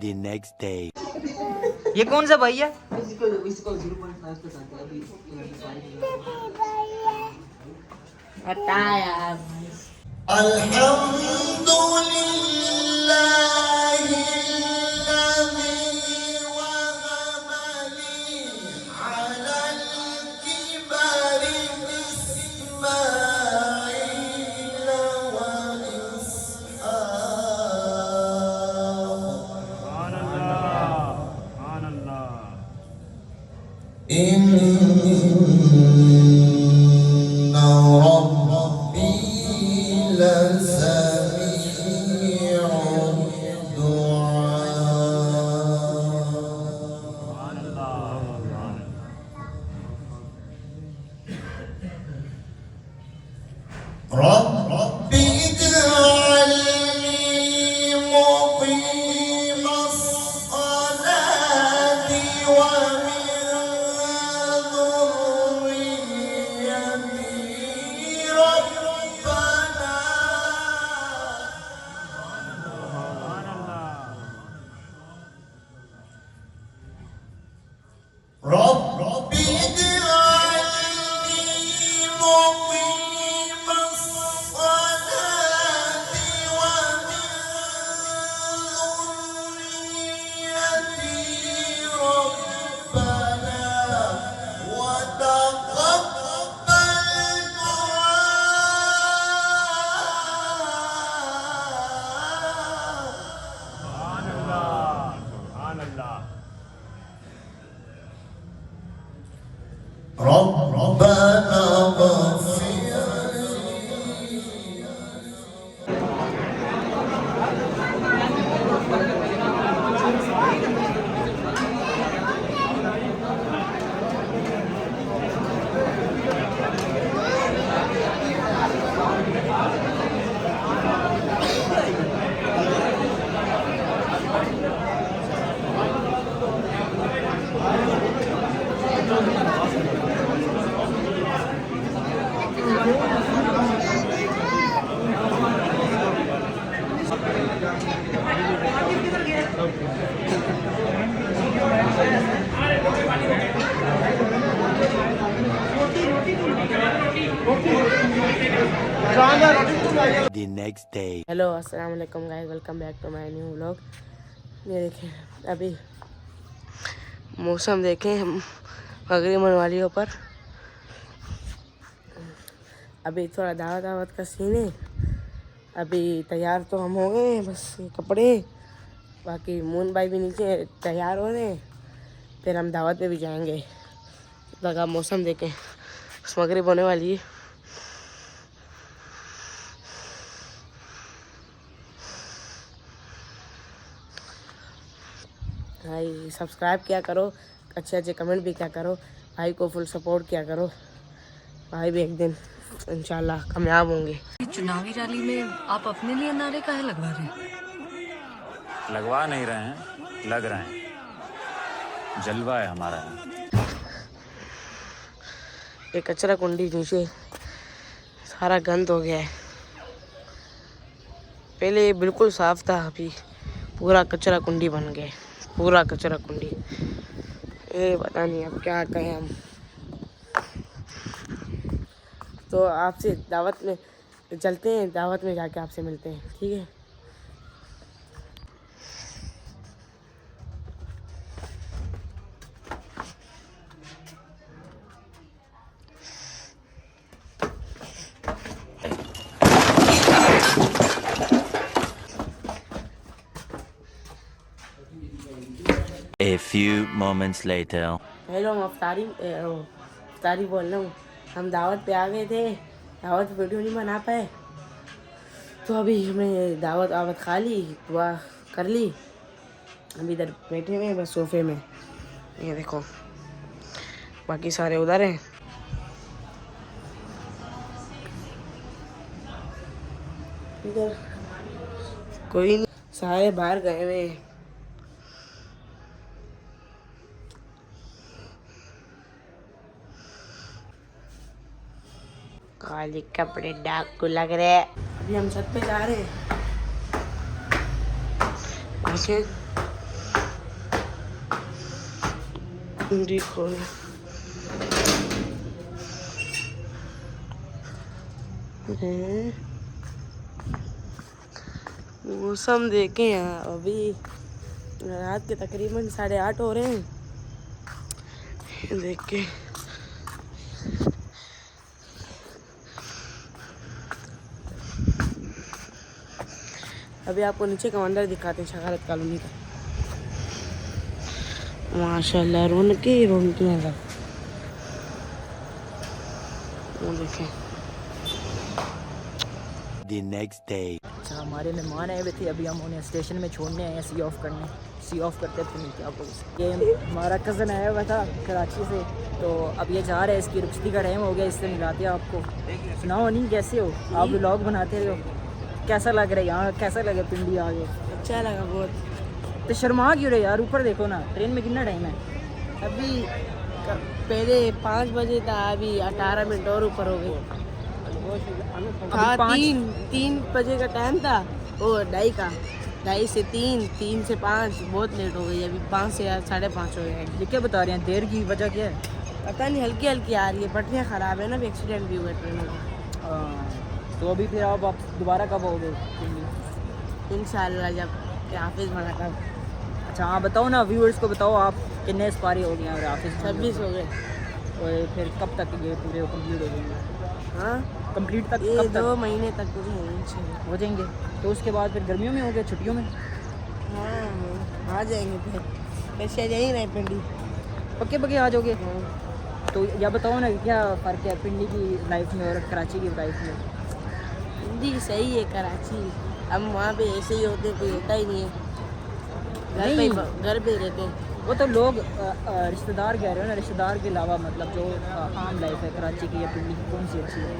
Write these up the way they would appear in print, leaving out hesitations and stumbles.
The next day. ये कौन सा भाई है? बता यार। The next day. हेलो अस्सलाम वालेकुम guys, welcome back to my new vlog. ये देखें अभी मौसम देखें हम मगरिब होने वाली है ऊपर। अभी थोड़ा दावत का सीन है। अभी तैयार तो हम हो गए, बस ये कपड़े, बाकी मून भाई भी नीचे तैयार हो रहे हैं। फिर हम दावत पे भी जाएंगे। लगा मौसम देखें, मगरिब होने वाली है। भाई सब्सक्राइब किया करो, अच्छे कमेंट भी किया करो, भाई को फुल सपोर्ट किया करो। भाई भी एक दिन इंशाल्लाह कामयाब होंगे। चुनावी रैली में आप अपने लिए नारे काहे लगवा रहे हैं? लगवा नहीं रहे हैं, लग रहे हैं। जलवा है हमारा। ये कचरा कुंडी नीचे सारा गंद हो गया है। पहले ये बिल्कुल साफ था, अभी पूरा कचरा कुंडी बन गया है, पूरा कचरा कुंडी। ये पता नहीं अब क्या कहें हम। तो आपसे दावत में चलते हैं, दावत में जाके आपसे मिलते हैं, ठीक है। A few moments later. Hello, हम अफ्तारी बोल रहा हूँ। हम दावत पे आ गए थे, दावत वीडियो नहीं बना पाए, तो अभी हमने दावत खा ली, दुआ कर ली। हम इधर बैठे हुए हैं बस सोफे में, ये देखो, बाकी सारे उधर हैं। इधर कोई नहीं, सारे बाहर गए हुए हैं। काले कपड़े डाकू लग रहे हैं। अभी हम छत पे जा रहे हैं। ऐसे देखो मौसम देखे यहाँ अभी रात के तकरीबन 8:30 हो रहे हैं। देख के अभी आपको नीचे का मंदिर दिखाते हैं शगारत कॉलोनी का। माशाल्लाह रौनकी नजर। वो देखें The next day. अच्छा हमारे मेहमान आए हुए थे, अभी हम उन्हें स्टेशन में छोड़ने आए हैं सी ऑफ करने। सी ऑफ करते थे मिलते आपको। ये हमारा कज़न आया हुआ था कराची से, तो अब ये जा रहा है, इसकी रुखसती का टाइम हो गया, इससे मिलाते हैं आपको। सुनाओ नहीं कैसे हो आप, व्लॉग बनाते रहे हो, कैसा लग रहा है यहाँ, कैसा लगे पिंडी आगे? अच्छा लगा बहुत। तो शर्मा क्यों रहे यार, ऊपर देखो ना, ट्रेन में कितना टाइम है? अभी पहले 5 बजे था, अभी 18 मिनट और ऊपर हो गए। हाँ 3 बजे का टाइम था, वो 2:30 का, 2:30 से 3 से 5 बहुत लेट हो गई। अभी 5 से 5:30 हो गए। ये क्या बता रहे हैं, देर की वजह क्या है? पता नहीं, हल्की हल्की आ रही है, पटरियाँ ख़राब है ना, भी एक्सीडेंट भी हुआ ट्रेन में। तो अभी फिर आप दोबारा कब आओगे पिंडी? इंशाल्लाह जब हाफिज़ बना तब। अच्छा हाँ बताओ ना, व्यूअर्स को बताओ आप कितने स्पारी हो गए हैं और ऑफिस 26 हो गए। और फिर कब तक ये पूरे कंप्लीट हो जाएंगे? हाँ कंप्लीट तक ये कब 2 तक महीने तक कुछ इंशाल्लाह हो जाएंगे? तो उसके बाद फिर गर्मियों में हो गए, छुट्टियों में? हाँ आ जाएंगे फिर। वैसे यहीं रहे पिंडी। पक्के पक्के आ जाओगे? तो या बताओ ना क्या फ़र्क है पिंडी की लाइफ में और कराची की लाइफ में? पिंडी सही है, कराची हम वहाँ पे ऐसे ही होते, कोई होता ही नहीं है, घर पे ही रहते हैं। वो तो लोग रिश्तेदार कह रहे हो ना, रिश्तेदार के अलावा मतलब जो आम लाइफ है कराची की या पिंडी की, कौन सी अच्छी है?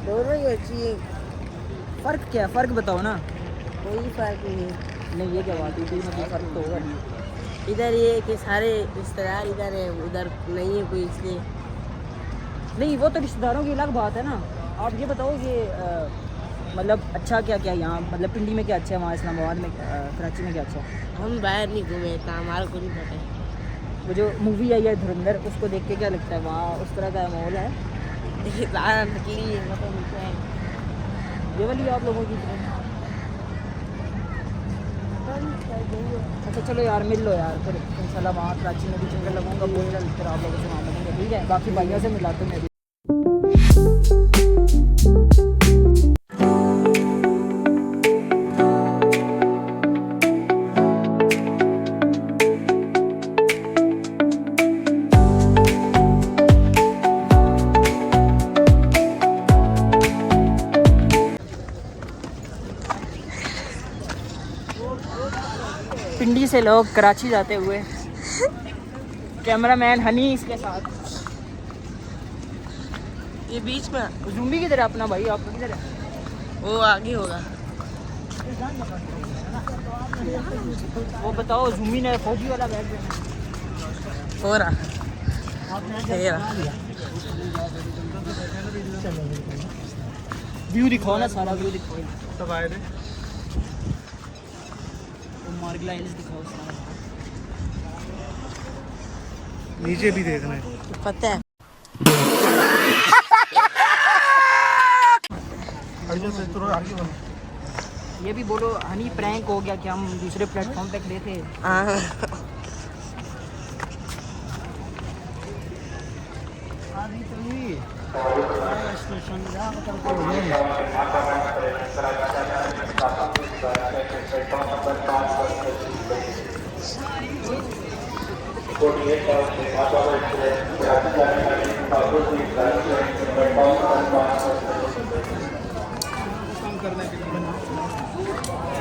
दोनों ही अच्छी है, फ़र्क क्या है, फ़र्क बताओ ना। कोई फ़र्क नहीं है। नहीं ये क्या बात है, कोई मतलब फ़र्क तो होगा नहीं। इधर ये है कि सारे रिश्तेदार इधर है, उधर नहीं है कोई, इसलिए। नहीं वो तो रिश्तेदारों की अलग बात है ना। आप ये बताओ कि मतलब अच्छा क्या क्या यहाँ, मतलब पिंडी में क्या अच्छा है, वहाँ इस्लामाबाद में कराची में क्या अच्छा है? हम बाहर नहीं घूमे था, हमारा को नहीं पता है। वो जो मूवी आई है धुरंधर, उसको देख के क्या लगता है, वहाँ उस तरह का माहौल है? सारा नकली है, मतलब क्या है। ये वाली आप लोगों की ट्रेन? अच्छा चलो यार मिल लो यार, फिर इंशाल्लाह वहाँ कराची में भी चक्कर लगाऊंगा, बोल फिर आप लोगों से वहाँ मिलेंगे, ठीक है? बाकी भाइयों से मिलाते हैं मैं भी। पिंडी से लोग कराची जाते हुए, कैमरामैन हनी इसके साथ। ये बीच में जूमी किधर है अपना भाई, आप किधर है? वो आगे होगा। वो बताओ, जूमी ने फौजी वाला बैग हो रहा व्यू दिखाओ ना, सारा व्यू दिखाओ। सब आए थे, मार्गला हिल्स दिखाओ सारा। नीचे भी देखना है। पता है ये भी बोलो हनी, प्रैंक हो गया कि हम दूसरे प्लेटफॉर्म पे खड़े थे। हाँ।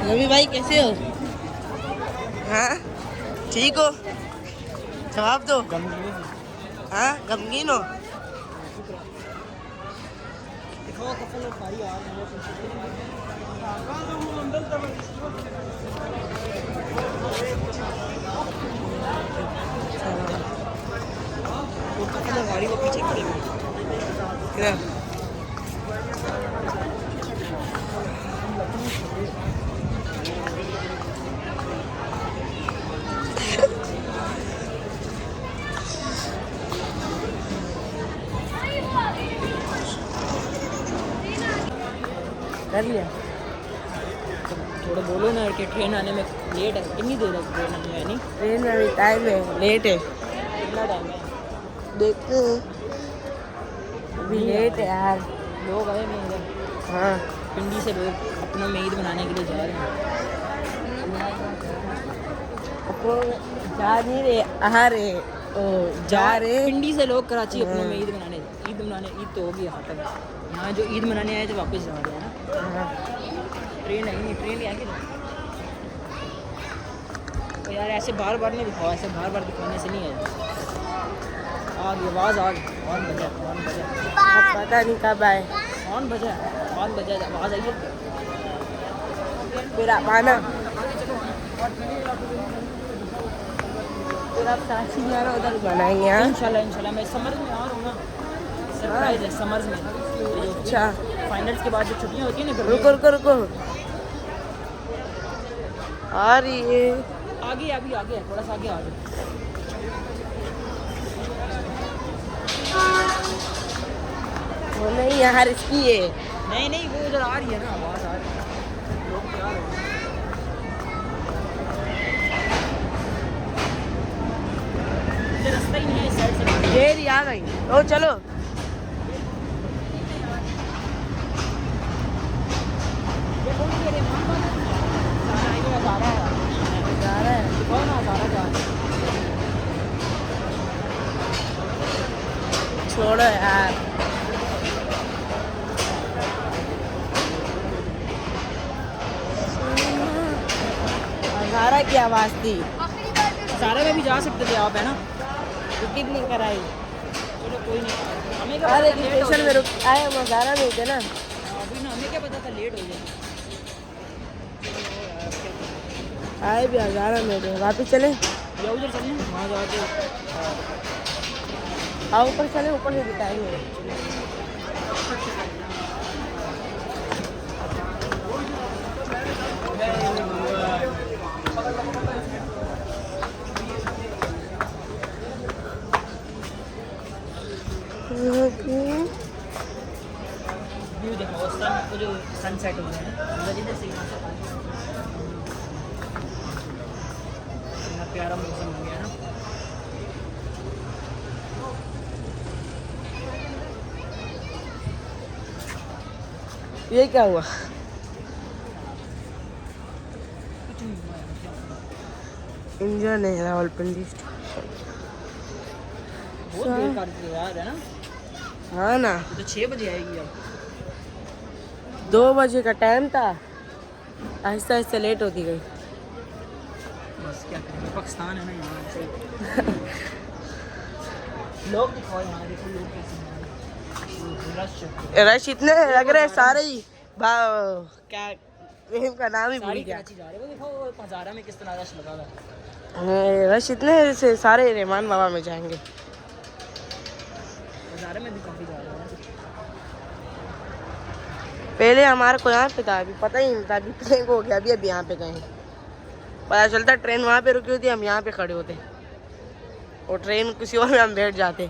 रवि भाई कैसे हो? हाँ ठीक हो? जवाब दो। हाँ गमगीन हो? दिखाओ कफन और सारी आ रही वो कफन और गाड़ी को पीछे खड़ी क्या कर लिया थोड़ा बोलो ना कि ट्रेन आने में लेट है कितनी देर है ट्रेन आने में नहीं ट्रेन में अभी टाइम है लेट है कितना टाइम है देखते हैं अभी लेट है यार लोग आए नहीं इधर हाँ पिंडी से लोग अपनों में ईद मनाने के लिए जा रहे हैं वो जा नहीं रहे आ रहे ओ जा रहे पिंडी से लोग कराची अपनों में ईद मनाने ईद तो होगी यहाँ तक यहाँ जो ईद मनाने आए थे वापस जा रहे हैं ना हाँ। ट्रेन आई नहीं ट्रेन ले आके तो यार ऐसे बार बार नहीं दिखाओ ऐसे बार बार दिखाने से नहीं है आ गई आवाज़ आ गई कौन बजा अब पता नहीं कब आए कौन बजा आवाज़ आई है फिर आप आना फिर आप कराची में आना उधर बनाएंगे हाँ इंशाल्लाह मैं समर्स में आ रहा हूँ ना सरप्राइज है समर्स में अच्छा फाइनल्स के बाद जो छुट्टियाँ होती है ना रुको आ रही है आगे अभी आगे है थोड़ा सा आगे आगे वो नहीं यार इसकी है नहीं वो उधर आ रही है ना आवाज़ आ रही है लोग क्या हो रहे हैं इधर रास्ता ही नहीं है इस साइड से ये रही आ गई ओ चलो ये कौन सी है सारा ये सारा है जा रहा है कौन है सारा जा छोड़ो यार हज़ारा की आवाज़ थी सारा में भी जा सकते थे आप है ना टिकट नहीं कराई चलो कोई नहीं हमें क्या अरे पता लेट हो स्टेशन में जाए रुक आए हम हज़ारा में थे ना अभी ना हमें क्या पता था लेट हो जाए आए भी हज़ारा में थे वापिस चले या उधर चलें वहाँ जाके हाँ ऊपर चले ऊपर से दिखाएंगे व्यू देखो उस टाइम को जो सनसेट हो गया है सूरज इधर से यहाँ से इतना प्यारा मौसम हो गया ना ये क्या हुआ कुछ नहीं हुआ है क्या हुआ? इंजन है रावलपिंडी बहुत देर कर दी यार है ना हाँ ना ये तो 6 बजे आएगी अब 2 बजे का टाइम था आहिस्ता आहिस्ता लेट होती गई बस क्या करेंगे पाकिस्तान है ना यहाँ से लोग दिखाओ यहाँ देखो लोग कैसे रश रश इतने लग रहे हैं सारे ही क्या फिल्म का नाम ही भूल सारी गया कराची जा रहे हैं वो देखो हज़ारा में किस तरह रश लगा हुआ है रश इतने से सारे रहमान बाबा में जाएंगे हज़ारा में भी काफ़ी जा रहे हैं पहले हमारे को यहाँ पे था अभी पता ही नहीं था अभी ट्रेन को हो गया अभी यहाँ पे गए पता चलता ट्रेन वहाँ पे रुकी होती हम यहाँ पे खड़े होते और ट्रेन किसी और में हम बैठ जाते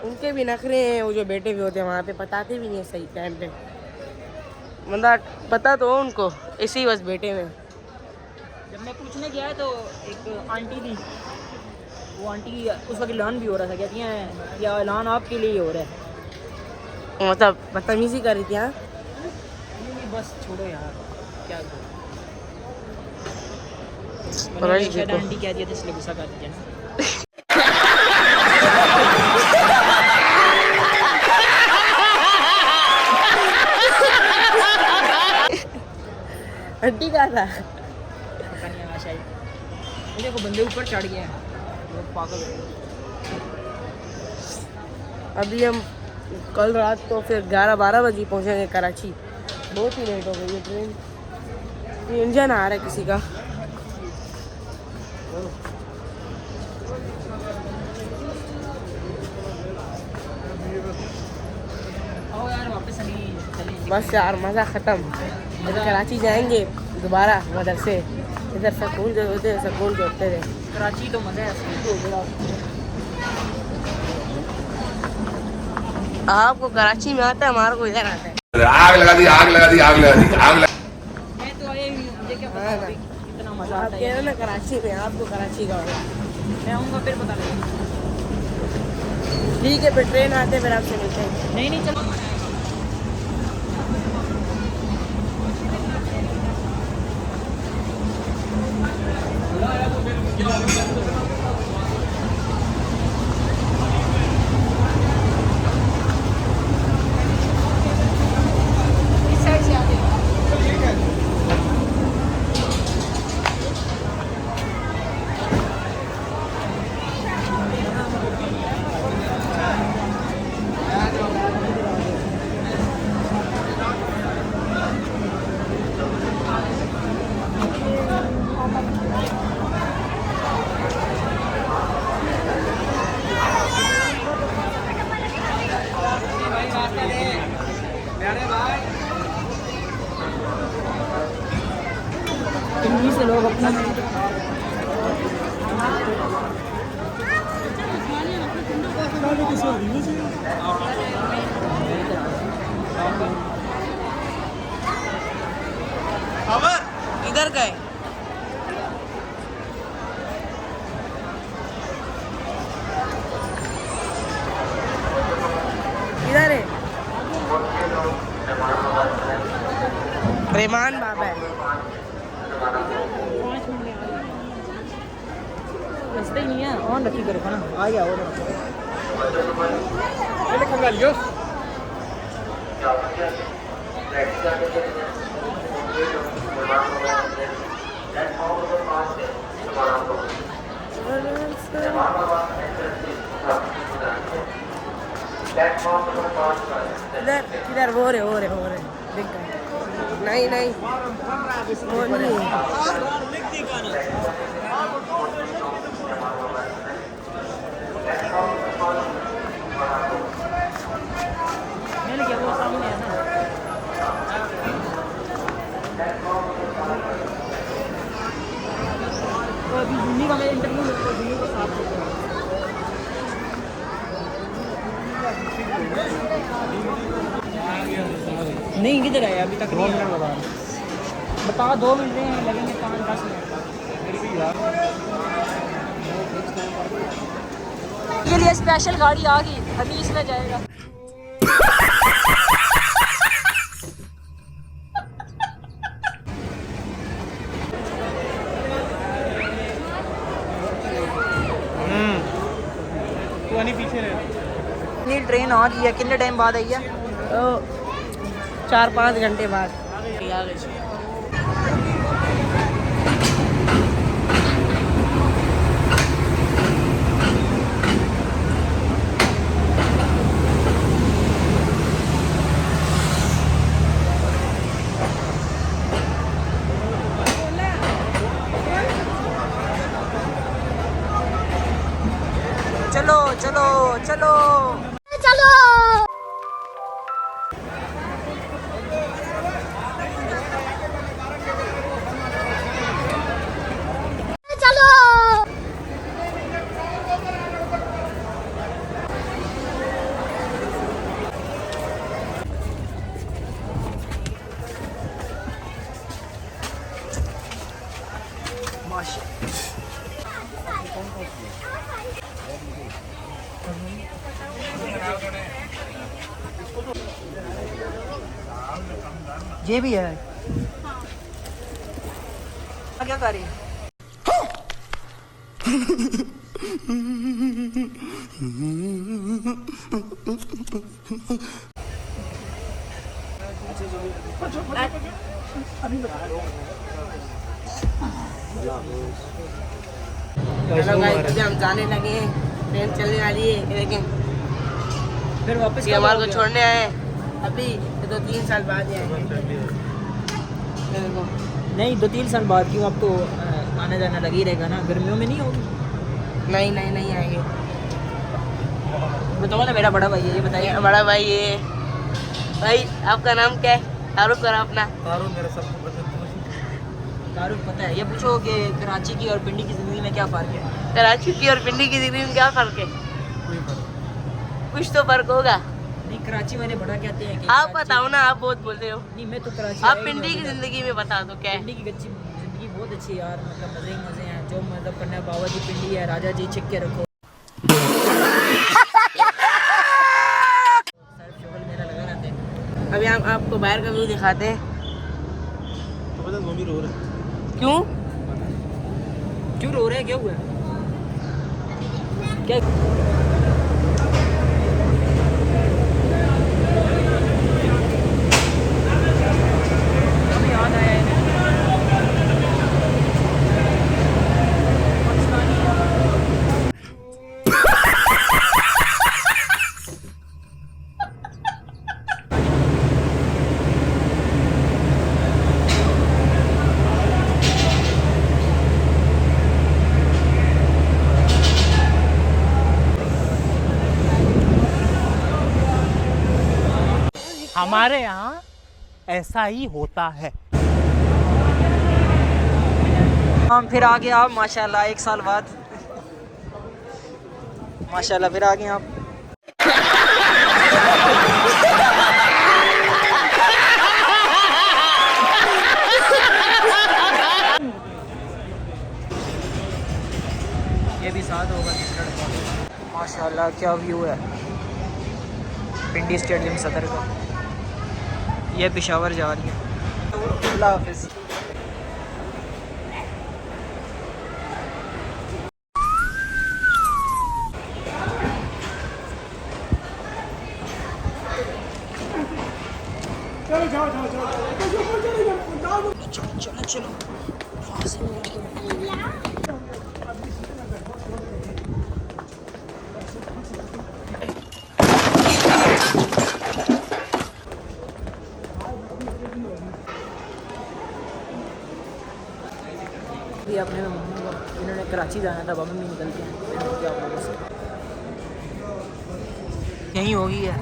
उनके भी नखरे हैं वो जो बैठे हुए होते हैं वहाँ पे बताते भी नहीं है सही टाइम पे मतलब पता तो हो उनको ऐसे ही बस बैठे हुए जब मैं पूछने गया तो एक आंटी थी वो आंटी उस वक्त ऐलान भी हो रहा था कहती हैं या ऐलान आपके लिए ही हो रहा है मतलब बदतमीजी कर रही थी हाँ बस छोड़ो यार क्या और मैंने आज शायद देखो। आंटी कह दिया था इसलिए गुस्सा कर दिया हड्डी का था पता नहीं आया शायद ये देखो बंदे ऊपर चढ़ गए हैं लोग पागल हो गए अभी हम कल रात तो फिर 11-12 बजे पहुँचेंगे कराची। बहुत ही लेट हो गई है ट्रेन। ये इंजन आ रहा है किसी का। बस यार मज़ा ख़त्म। इधर कराची जाएंगे दोबारा उधर से, इधर सुकून जो होते हैं सुकून जो होते थे। कराची तो मज़ा है असली। आपको कराची में आता है, हमारे को इधर आता है। आग लगा दी आग लगा दी आग लगा दी आग लगा। मैं तो आया हुई हूँ, मुझे क्या पता अभी कितना मज़ा आप आता कह रहे है। ना कराची में, आपको कराची का होगा। मैं आऊँगा फिर पता लगेगा। ठीक है फिर ट्रेन आते हैं, फिर आपसे मिलते हैं। नहीं चलो। इन्हीं से लोग अपना इधर गए इधर है रहमान बाबा है। रास्ते ही नहीं है। ऑन रखी करो ना, आ गया वो। इधर इधर हो रहे दिख गए। नहीं वो नहीं मिल गया, वो सामने है ना। तो अभी जूनी का मेरा इंटरव्यू तो जूनी को साथ नहीं किधर आया अभी तक? 2 मिनट लगा बता। 2 मिनट हैं, लगेंगे 5-10 मिनट के लिए। स्पेशल गाड़ी आ गई, अभी इसमें जाएगा। पीछे रहे। इतनी ट्रेन आ गई है, कितने टाइम बाद आई है? 4-5 घंटे बाद आ गई। चलो चलो चलो चलो चलो ये भी है। क्या कर रही है? हेलो गाइस, हम जाने लगे हैं। ट्रेन चलने वाली है, देखें। फिर वापस कि कब हमारे को आओगे? छोड़ने आए अभी 2-3 साल बाद ही आएंगे। देखो नहीं 2-3 साल बाद क्यों, अब तो आना जाना लग ही रहेगा ना, गर्मियों में नहीं होगी। नहीं आएंगे। बताओ ना, मेरा बड़ा भाई है, ये बताइए। ये बड़ा भाई ये भाई आपका नाम क्या है? तारुफ करा अपना। तारुफ पता है, ये पूछो कि कराची की और पिंडी की ज़िंदगी में क्या फ़र्क है। कराची की और पिंडी की जिंदगी में क्या फर्क है? कुछ तो फर्क होगा। नहीं कराची मैंने बड़ा कहते हैं कि आप कराची- बताओ ना, आप बहुत बोलते हो। नहीं मैं तो कराची आप आया ही पिंडी नहीं की अभी तक। जिंदगी में बता दो क्या है? पिंडी की अच्छी ज़िंदगी बहुत अच्छी है यार, मतलब मज़े ही मज़े हैं, जो मतलब करना है। बाबा जी पिंडी है, राजा जी छिक के रखो। सर्फ शोगल मेरा लगा रहता है। अभी हम आपको बाहर का व्यू दिखाते हैं। तो पता मम्मी रो रहा है। क्यों? क्यों रो रहे हैं, क्या हुआ है? क्या हमें याद आया है हमारे यहाँ ऐसा ही होता है। हम फिर आ गए आप माशाल्लाह 1 साल बाद, माशाल्लाह फिर आ गए आप। ये भी साथ होगा माशाल्लाह। क्या व्यू है पिंडी स्टेडियम सदर का। ये पेशावर जा रही है। अल्लाह हाफिज़। चलो वहाँ से उठ के भी अपने मम्मी को, इन्होंने कराची जाना था, मम्मी निकल के यहीं होगी है।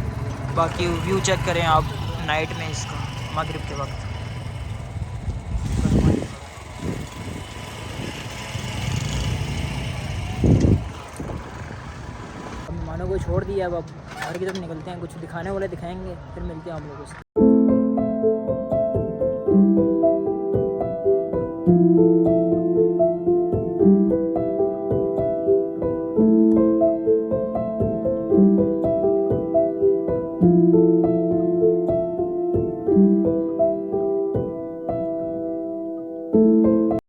बाकी व्यू चेक करें आप नाइट में इसका, मगरिब के वक्त। अब मेहमानों को छोड़ दिया, अब घर की तरफ निकलते हैं, कुछ दिखाने वाले दिखाएंगे, फिर मिलते हैं आप लोगों से।